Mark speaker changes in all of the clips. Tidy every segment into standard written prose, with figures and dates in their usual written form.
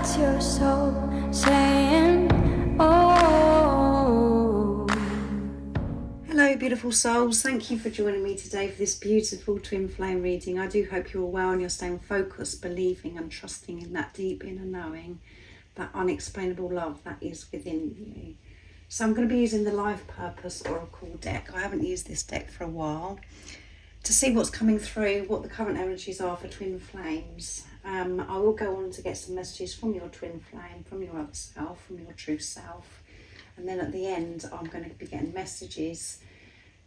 Speaker 1: That's your soul saying, oh.
Speaker 2: Hello beautiful souls, thank you for joining me today for this beautiful twin flame reading. I do hope you're well and you're staying focused, believing and trusting in that deep inner knowing, that unexplainable love that is within you. So I'm going to be using the Life Purpose Oracle deck. I haven't used this deck for a while to see what's coming through, what the current energies are for twin flames. I will go on to get some messages from your twin flame, from your other self, from your true self. And then at the end, I'm going to be getting messages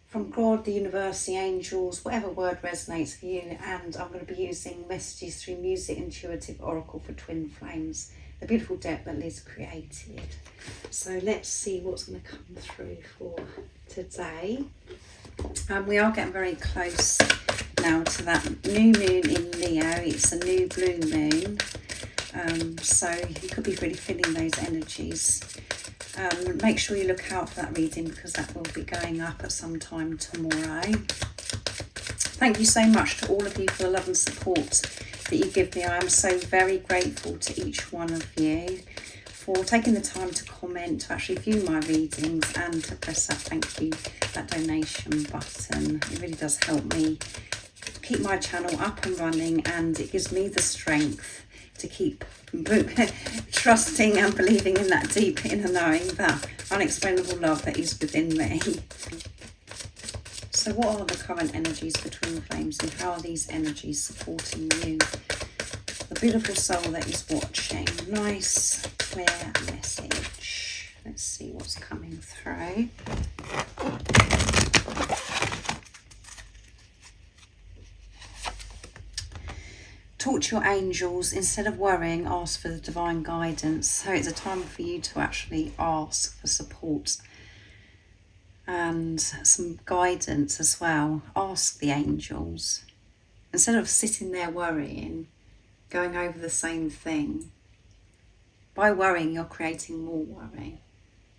Speaker 2: from God, the universe, the angels, whatever word resonates for you. And I'm going to be using messages through Music Intuitive Oracle for twin flames, the beautiful deck that Liz created. So let's see what's going to come through for today. We are getting very close now to that new moon in Leo. It's a new blue moon, so you could be really feeling those energies. Make sure you look out for that reading because that will be going up at some time tomorrow. Thank you so much to all of you for the love and support that you give me. I am so very grateful to each one of you for taking the time to comment, to actually view my readings and to press that thank you, that donation button. It really does help me keep my channel up and running, and it gives me the strength to keep trusting and believing in that deep inner knowing, that unexplainable love that is within me. So what are the current energies for twin flames and how are these energies supporting you? The beautiful soul that is watching. Nice, clear message. Let's see what's coming through. Talk to your angels. Instead of worrying, ask for the divine guidance. So it's a time for you to actually ask for support and some guidance as well. Ask the angels. Instead of sitting there worrying, going over the same thing. By worrying, you're creating more worry.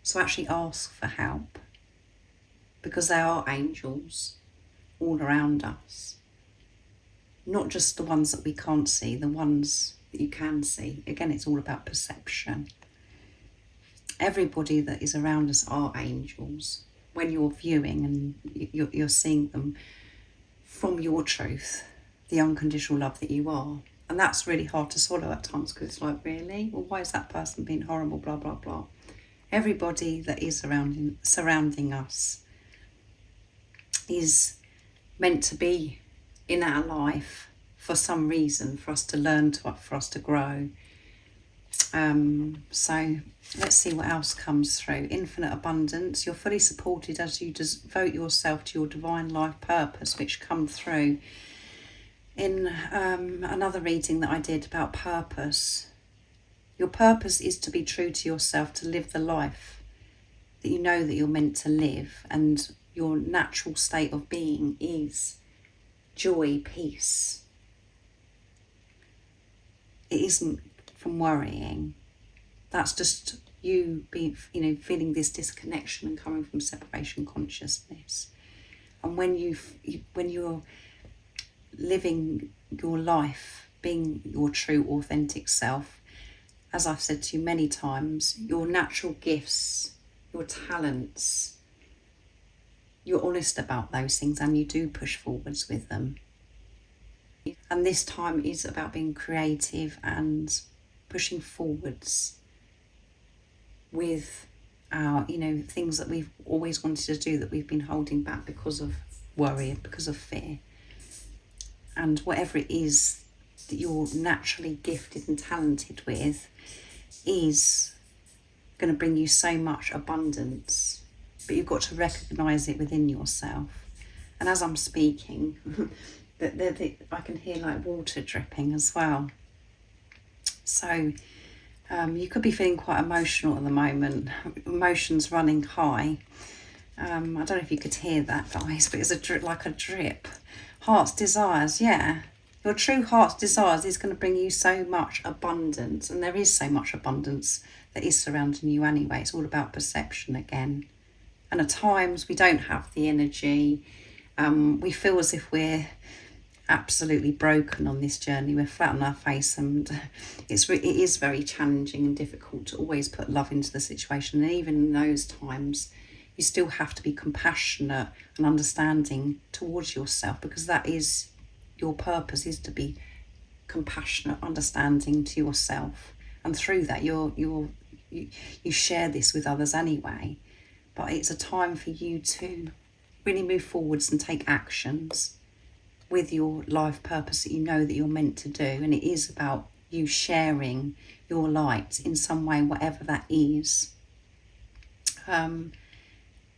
Speaker 2: So actually ask for help, because there are angels all around us. Not just the ones that we can't see, the ones that you can see. Again, it's all about perception. Everybody that is around us are angels. When you're viewing and you're seeing them from your truth, the unconditional love that you are. And that's really hard to swallow at times because it's like, really? Well, why is that person being horrible, blah, blah, blah. Everybody that is surrounding us is meant to be in our life for some reason, for us to learn, for us to grow. So let's see what else comes through. Infinite abundance. You're fully supported as you devote yourself to your divine life purpose, which come through in another reading that I did about purpose. Your purpose is to be true to yourself, to live the life that you know that you're meant to live, and your natural state of being is joy, peace. It isn't from worrying. That's just you being, feeling this disconnection and coming from separation consciousness. And when you're living your life, being your true authentic self, as I've said to you many times, your natural gifts, your talents, you're honest about those things and you do push forwards with them. And this time is about being creative and pushing forwards with our, things that we've always wanted to do that we've been holding back because of worry, because of fear. And whatever it is that you're naturally gifted and talented with is going to bring you so much abundance. But you've got to recognise it within yourself. And as I'm speaking, I can hear like water dripping as well. So you could be feeling quite emotional at the moment. Emotions running high. I don't know if you could hear that, guys, but it's like a drip. Heart's desires, yeah. Your true heart's desires is going to bring you so much abundance. And there is so much abundance that is surrounding you anyway. It's all about perception again. And at times we don't have the energy. We feel as if we're absolutely broken on this journey. We're flat on our face, and it is very challenging and difficult to always put love into the situation. And even in those times, you still have to be compassionate and understanding towards yourself, because that is your purpose, is to be compassionate, understanding to yourself. And through that, you share this with others anyway. But it's a time for you to really move forwards and take actions with your life purpose that you know that you're meant to do. And it is about you sharing your light in some way, whatever that is.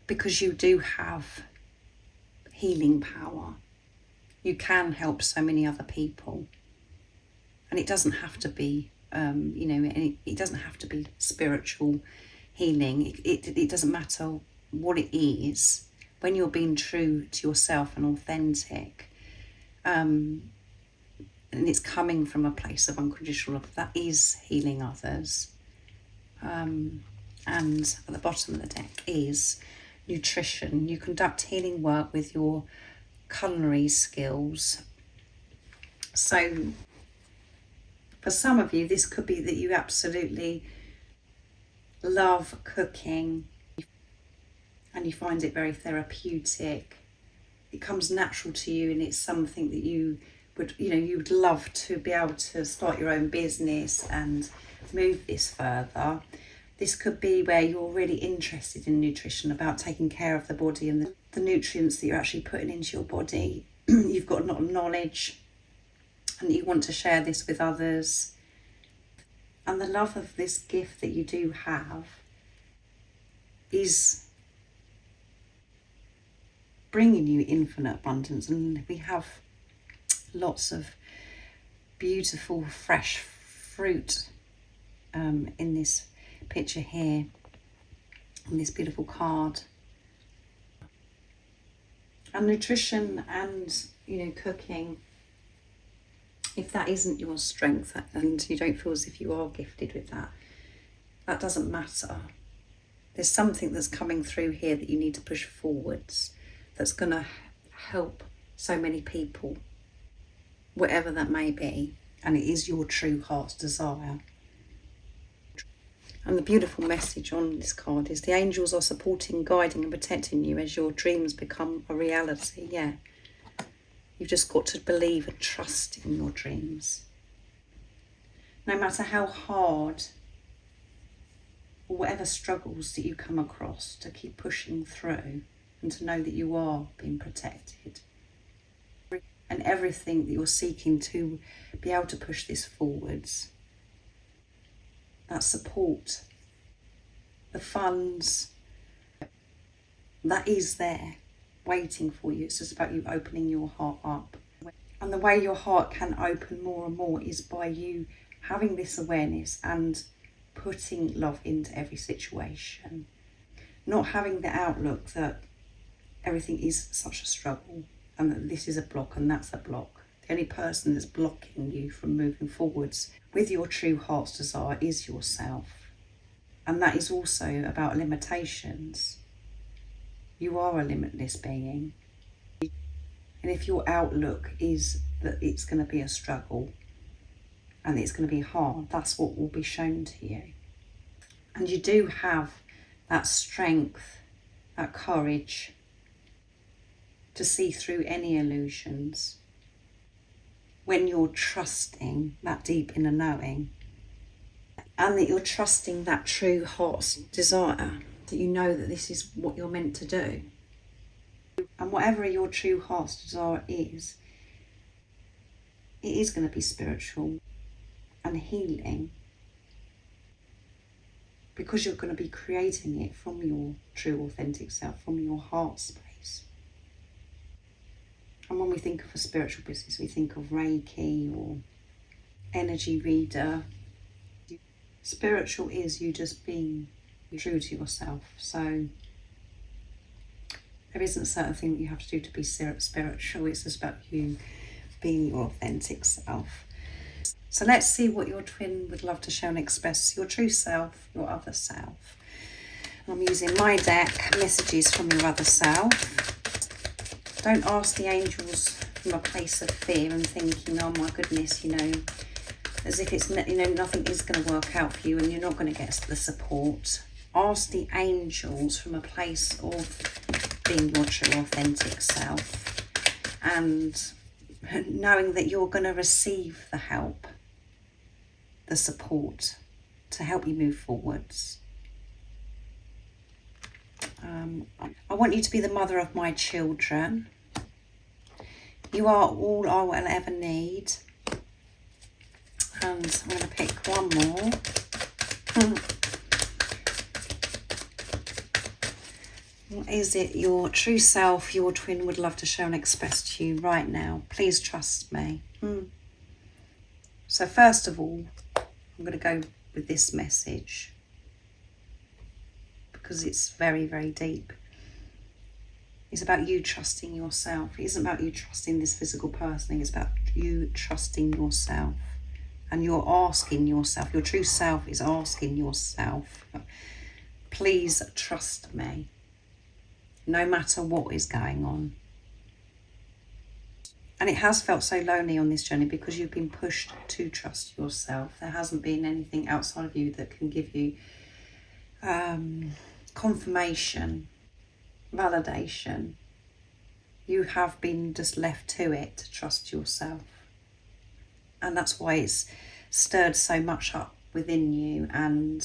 Speaker 2: Because you do have healing power. You can help so many other people. And it doesn't have to be, it doesn't have to be spiritual healing. It doesn't matter what it is. When you're being true to yourself and authentic, and it's coming from a place of unconditional love, that is healing others. And at the bottom of the deck is nutrition. You conduct healing work with your culinary skills. So for some of you, this could be that you absolutely love cooking and you find it very therapeutic. It comes natural to you, and it's something that you would love to be able to start your own business and move this further. This could be where you're really interested in nutrition, about taking care of the body and the nutrients that you're actually putting into your body. You've got a lot of knowledge and you want to share this with others. And the love of this gift that you do have is bringing you infinite abundance. And we have lots of beautiful fresh fruit in this picture here, on this beautiful card. And nutrition and cooking, if that isn't your strength and you don't feel as if you are gifted with that, that doesn't matter. There's something that's coming through here that you need to push forwards, that's going to help so many people, whatever that may be. And it is your true heart's desire. And the beautiful message on this card is the angels are supporting, guiding and protecting you as your dreams become a reality. Yeah. You've just got to believe and trust in your dreams. No matter how hard or whatever struggles that you come across, to keep pushing through and to know that you are being protected. And everything that you're seeking to be able to push this forwards, that support, the funds, that is there waiting for you. It's just about you opening your heart up. And the way your heart can open more and more is by you having this awareness and putting love into every situation. Not having the outlook that everything is such a struggle and that this is a block and that's a block. The only person that's blocking you from moving forwards with your true heart's desire is yourself. And that is also about limitations. You are a limitless being. And if your outlook is that it's going to be a struggle and it's going to be hard, that's what will be shown to you. And you do have that strength, that courage to see through any illusions when you're trusting that deep inner knowing, and that you're trusting that true heart's desire, that you know that this is what you're meant to do. And whatever your true heart's desire is, it is going to be spiritual and healing, because you're going to be creating it from your true authentic self, from your heart space. And when we think of a spiritual business, we think of Reiki or energy reader. Spiritual is you just being true to yourself. So there isn't a certain thing that you have to do to be spiritual. It's just about you being your authentic self. So let's see what your twin would love to show and express. Your true self, your other self. And I'm using my deck, messages from your other self. Don't ask the angels from a place of fear and thinking, oh my goodness, you know, as if it's, you know, nothing is going to work out for you and you're not going to get the support. Ask the angels from a place of being your true authentic self and knowing that you're going to receive the help, the support to help you move forwards. I want you to be the mother of my children. You are all I will ever need. And I'm going to pick one more. What is it your true self, your twin, would love to show and express to you right now? Please trust me. So first of all, I'm going to go with this message because it's very, very deep. It's about you trusting yourself. It isn't about you trusting this physical person. It's about you trusting yourself. And you're asking yourself, your true self is asking yourself, please trust me, no matter what is going on. And it has felt so lonely on this journey because you've been pushed to trust yourself. There hasn't been anything outside of you that can give you confirmation, validation. You have been just left to it to trust yourself. And that's why it's stirred so much up within you. And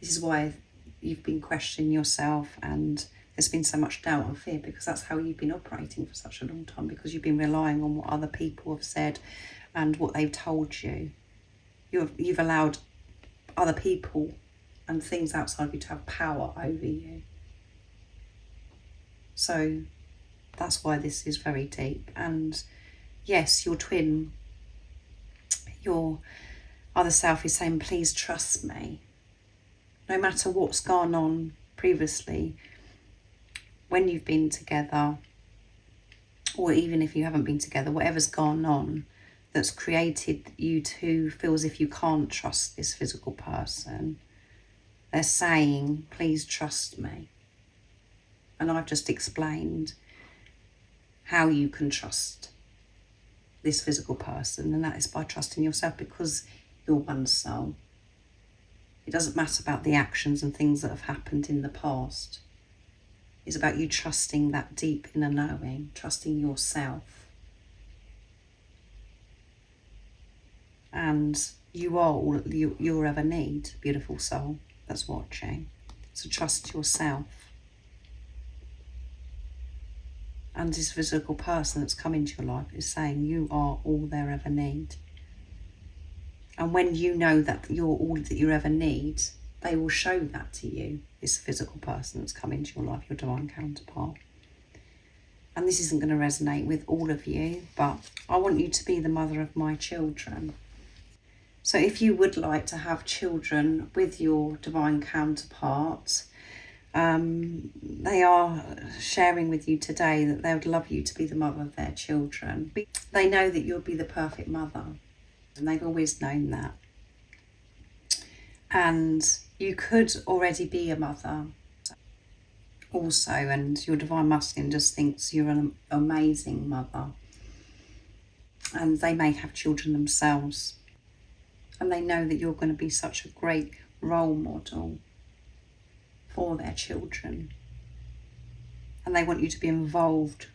Speaker 2: this is why you've been questioning yourself and there's been so much doubt and fear, because that's how you've been operating for such a long time, because you've been relying on what other people have said and what they've told you. You've allowed other people and things outside of you to have power over you. So that's why this is very deep. And yes, your twin, your other self is saying, please trust me. No matter what's gone on previously, when you've been together, or even if you haven't been together, whatever's gone on that's created you to feel as if you can't trust this physical person, they're saying, please trust me. And I've just explained how you can trust this physical person, and that is by trusting yourself, because you're one soul. It doesn't matter about the actions and things that have happened in the past. It's about you trusting that deep inner knowing, trusting yourself. And you are all you'll ever need, beautiful soul that's watching. So trust yourself. And this physical person that's come into your life is saying you are all they ever need. And when you know that you're all that you ever need, they will show that to you, this physical person that's come into your life, your divine counterpart. And this isn't going to resonate with all of you, but I want you to be the mother of my children. So if you would like to have children with your divine counterpart, they are sharing with you today that they would love you to be the mother of their children. They know that you'll be the perfect mother, and they've always known that. And you could already be a mother also, and your divine masculine just thinks you're an amazing mother. And they may have children themselves, and they know that you're going to be such a great role model for their children, and they want you to be involved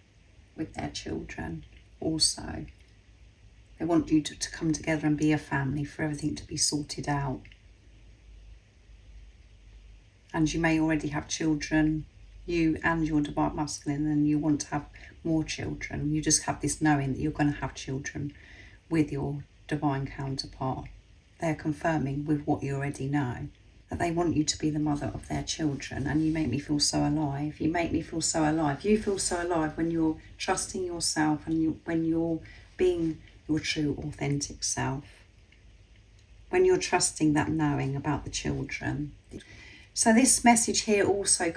Speaker 2: with their children also. They want you to come together and be a family, for everything to be sorted out. And you may already have children, you and your divine masculine, and you want to have more children. You just have this knowing that you're going to have children with your divine counterpart. They're confirming with what you already know, that they want you to be the mother of their children. And you make me feel so alive. You make me feel so alive. You feel so alive when you're trusting yourself and when you're being your true authentic self. When you're trusting that knowing about the children. So this message here also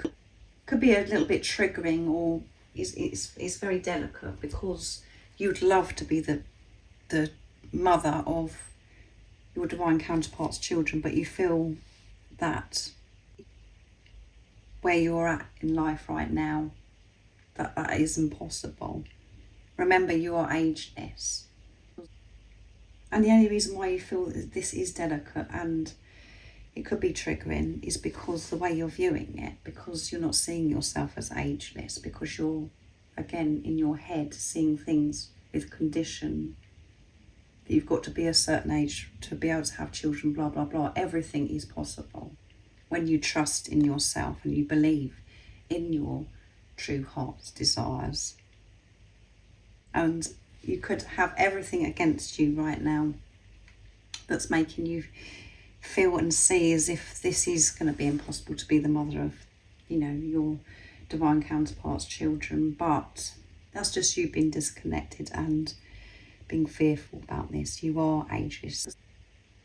Speaker 2: could be a little bit triggering, or is very delicate, because you'd love to be the mother of your divine counterpart's children, but you feel that where you're at in life right now, that is impossible. Remember, you are ageless. And the only reason why you feel that this is delicate and it could be triggering is because the way you're viewing it, because you're not seeing yourself as ageless, because you're, again, in your head seeing things with condition. That you've got to be a certain age to be able to have children, blah, blah, blah. Everything is possible when you trust in yourself and you believe in your true heart's desires. And you could have everything against you right now that's making you feel and see as if this is going to be impossible to be the mother of, your divine counterpart's children. But that's just you being disconnected and being fearful about this. You are ageless.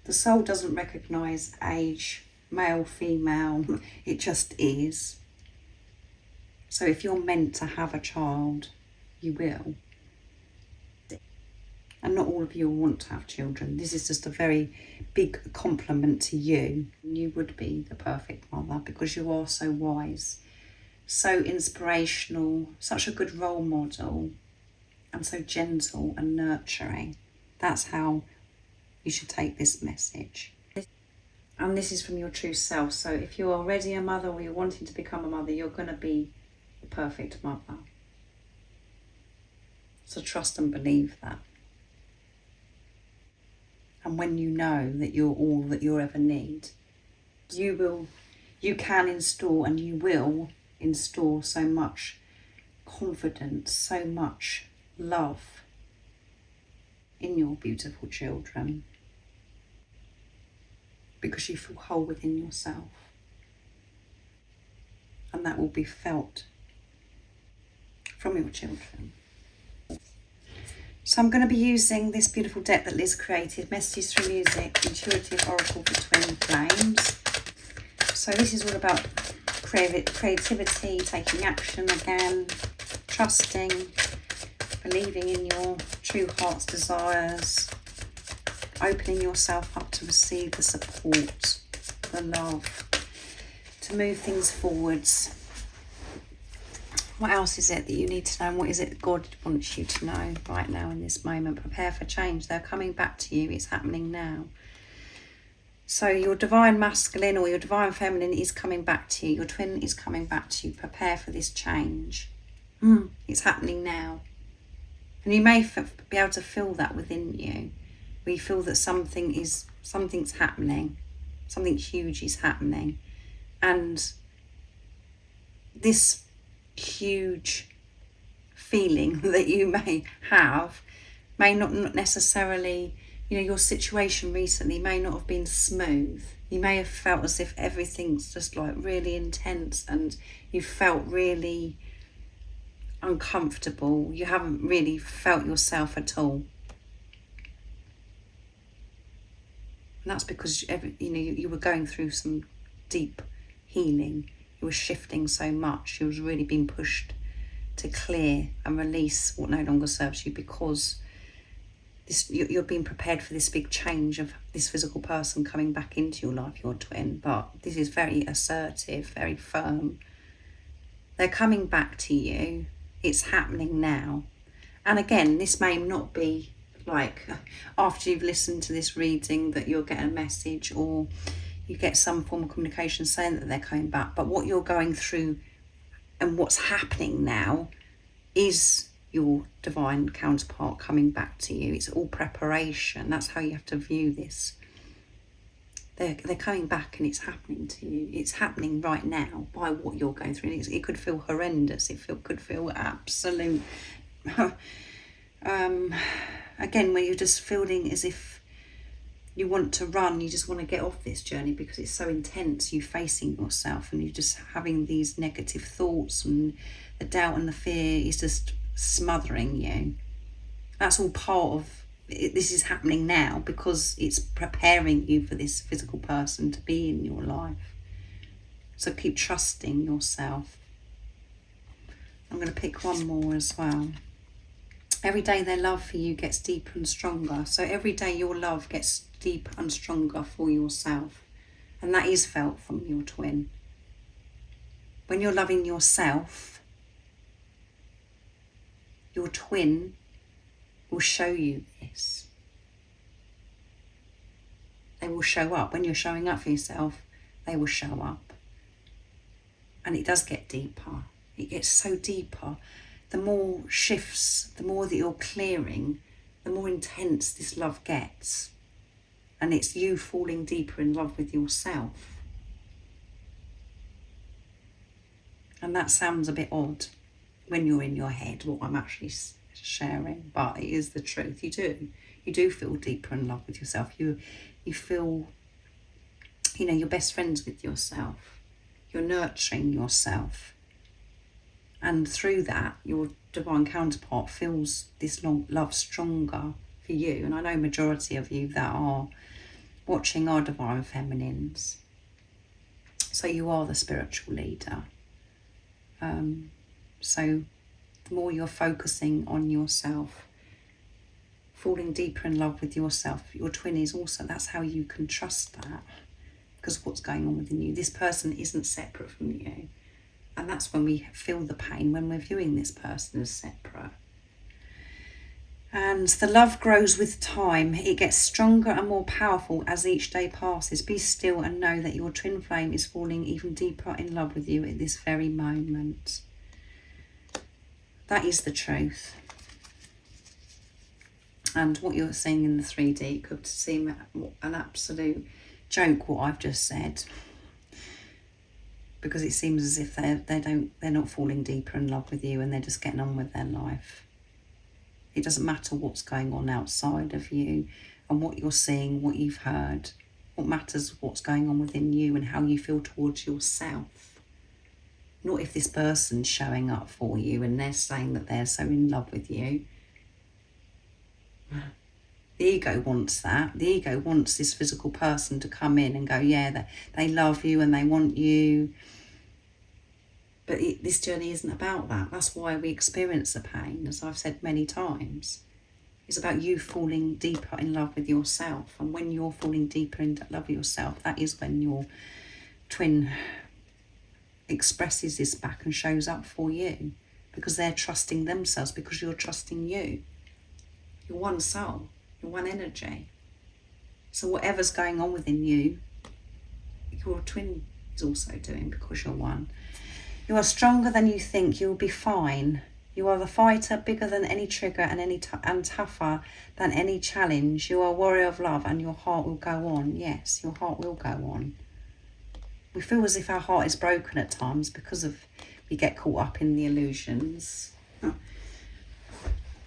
Speaker 2: The soul doesn't recognise age, male, female. It just is. So if you're meant to have a child, you will. And not all of you want to have children. This is just a very big compliment to you. You would be the perfect mother because you are so wise, so inspirational, such a good role model, and so gentle and nurturing. That's how you should take this message. And this is from your true self. So if you're already a mother or you're wanting to become a mother, you're going to be the perfect mother. So trust and believe that. And when you know that you're all that you'll ever need, you can install and you will install so much confidence, so much love in your beautiful children because you feel whole within yourself. And that will be felt from your children. So I'm going to be using this beautiful deck that Liz created, Messages Through Music, Intuitive Oracle for Twin Flames. So this is all about creativity, taking action again, trusting, believing in your true heart's desires, opening yourself up to receive the support, the love, to move things forwards. What else is it that you need to know? And what is it God wants you to know right now in this moment? Prepare for change. They're coming back to you. It's happening now. So your divine masculine or your divine feminine is coming back to you. Your twin is coming back to you. Prepare for this change. It's happening now. And you may be able to feel that within you. Where you feel that something's happening. Something huge is happening. And this huge feeling that you may have may not necessarily, your situation recently may not have been smooth. You may have felt as if everything's just like really intense and you felt really uncomfortable. You haven't really felt yourself at all. And that's because you were going through some deep healing. You were shifting so much. You was really being pushed to clear and release what no longer serves you because you're being prepared for this big change of this physical person coming back into your life, your twin. But this is very assertive, very firm. They're coming back to you. It's happening now. And again, this may not be like after you've listened to this reading that you'll get a message or you get some form of communication saying that they're coming back. But what you're going through and what's happening now is your divine counterpart coming back to you. It's all preparation. That's how you have to view this. They're coming back and it's happening to you. It's happening right now by what you're going through. It could feel horrendous. Could feel absolute... again, where you're just feeling as if you want to run, you just want to get off this journey because it's so intense, you facing yourself and you're just having these negative thoughts and the doubt and the fear is just smothering you. That's all part of it. This is happening now because it's preparing you for this physical person to be in your life. So keep trusting yourself. I'm going to pick one more as well. Every day their love for you gets deeper and stronger. So every day your love gets deeper and stronger for yourself. And that is felt from your twin. When you're loving yourself, your twin will show you this. They will show up. When you're showing up for yourself, they will show up. And it does get deeper. It gets so deeper. The more shifts, the more that you're clearing, the more intense this love gets. And it's you falling deeper in love with yourself. And that sounds a bit odd when you're in your head, what I'm actually sharing, but it is the truth. You do feel deeper in love with yourself. You feel, you're best friends with yourself. You're nurturing yourself. And through that, your divine counterpart feels this love stronger for you. And I know majority of you that are watching are divine feminines. So you are the spiritual leader. So the more you're focusing on yourself, falling deeper in love with yourself, your twin is also, that's how you can trust that, because of what's going on within you. This person isn't separate from you. And that's when we feel the pain, when we're viewing this person as separate. And the love grows with time. It gets stronger and more powerful as each day passes. Be still and know that your twin flame is falling even deeper in love with you at this very moment. That is the truth. And what you're seeing in the 3D could seem an absolute joke, what I've just said, because it seems as if they're not falling deeper in love with you and they're just getting on with their life. It doesn't matter what's going on outside of you and what you're seeing, what you've heard. What matters is what's going on within you and how you feel towards yourself. Not if this person's showing up for you and they're saying that they're so in love with you. The ego wants that. The ego wants this physical person to come in and go, yeah, they love you and they want you. But this journey isn't about that. That's why we experience the pain, as I've said many times. It's about you falling deeper in love with yourself. And when you're falling deeper in love with yourself, that is when your twin expresses this back and shows up for you, because they're trusting themselves, because you're trusting you. You're one soul, you're one energy. So whatever's going on within you, your twin is also doing, because you're one. You are stronger than you think. You will be fine. You are the fighter, bigger than any trigger and tougher than any challenge. You are a warrior of love and your heart will go on. Yes, your heart will go on. We feel as if our heart is broken at times because we get caught up in the illusions.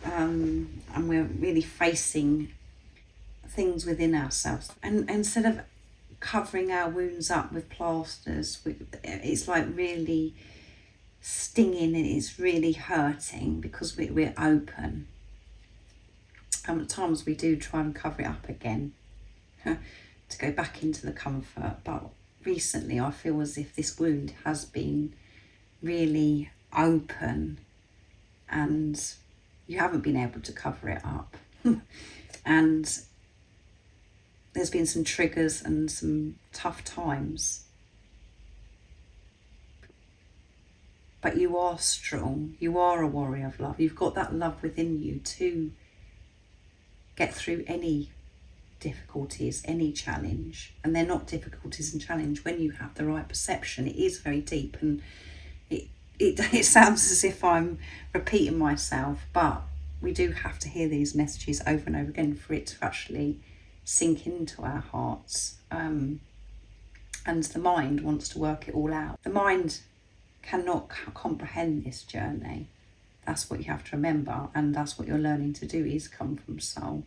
Speaker 2: And we're really facing things within ourselves. And instead of covering our wounds up with plasters, it's like really stinging and it's really hurting because we're open. And at times we do try and cover it up again to go back into the comfort. But recently I feel as if this wound has been really open and you haven't been able to cover it up. And there's been some triggers and some tough times. But you are strong. You are a warrior of love. You've got that love within you to get through any difficulties, any challenge. And they're not difficulties and challenge when you have the right perception. It is very deep, and it sounds as if I'm repeating myself, but we do have to hear these messages over and over again for it to actually sink into our hearts. And the mind wants to work it all out. The mind cannot comprehend this journey. That's what you have to remember, and that's what you're learning to do, is come from soul.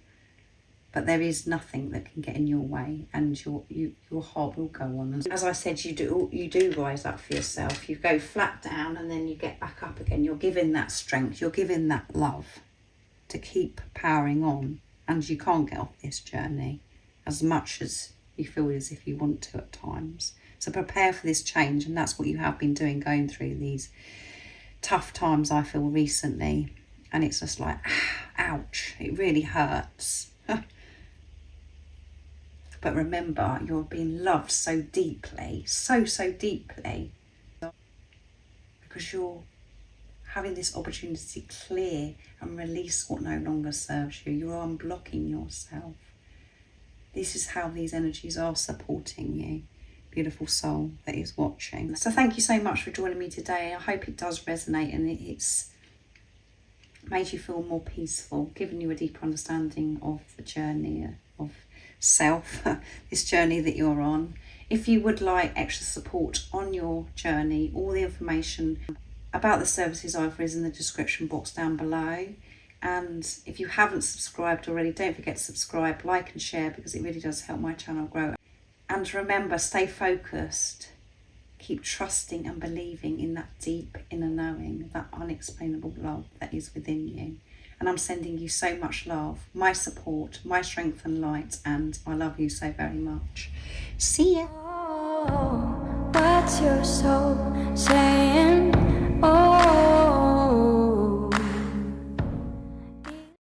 Speaker 2: But there is nothing that can get in your way, and your heart will go on. And as I said, you do rise up for yourself. You go flat down and then you get back up again. You're given that strength, you're given that love to keep powering on, and you can't get off this journey as much as you feel as if you want to at times. So prepare for this change, and that's what you have been doing, going through these tough times, I feel, recently. And it's just like, ouch, it really hurts. But remember, you're being loved so deeply, so deeply, because you're having this opportunity to clear and release what no longer serves you. You're unblocking yourself. This is how these energies are supporting you, beautiful soul that is watching. So thank you so much for joining me today. I hope it does resonate and it's made you feel more peaceful, given you a deeper understanding of the journey of self, this journey that you're on. If you would like extra support on your journey, all the information about the services I offer is in the description box down below. And if you haven't subscribed already, don't forget to subscribe, like and share, because it really does help my channel grow. And remember, stay focused. Keep trusting and believing in that deep inner knowing, that unexplainable love that is within you. And I'm sending you so much love, my support, my strength and light, and I love you so very much. See ya.
Speaker 1: Oh, what's your soul saying? Oh.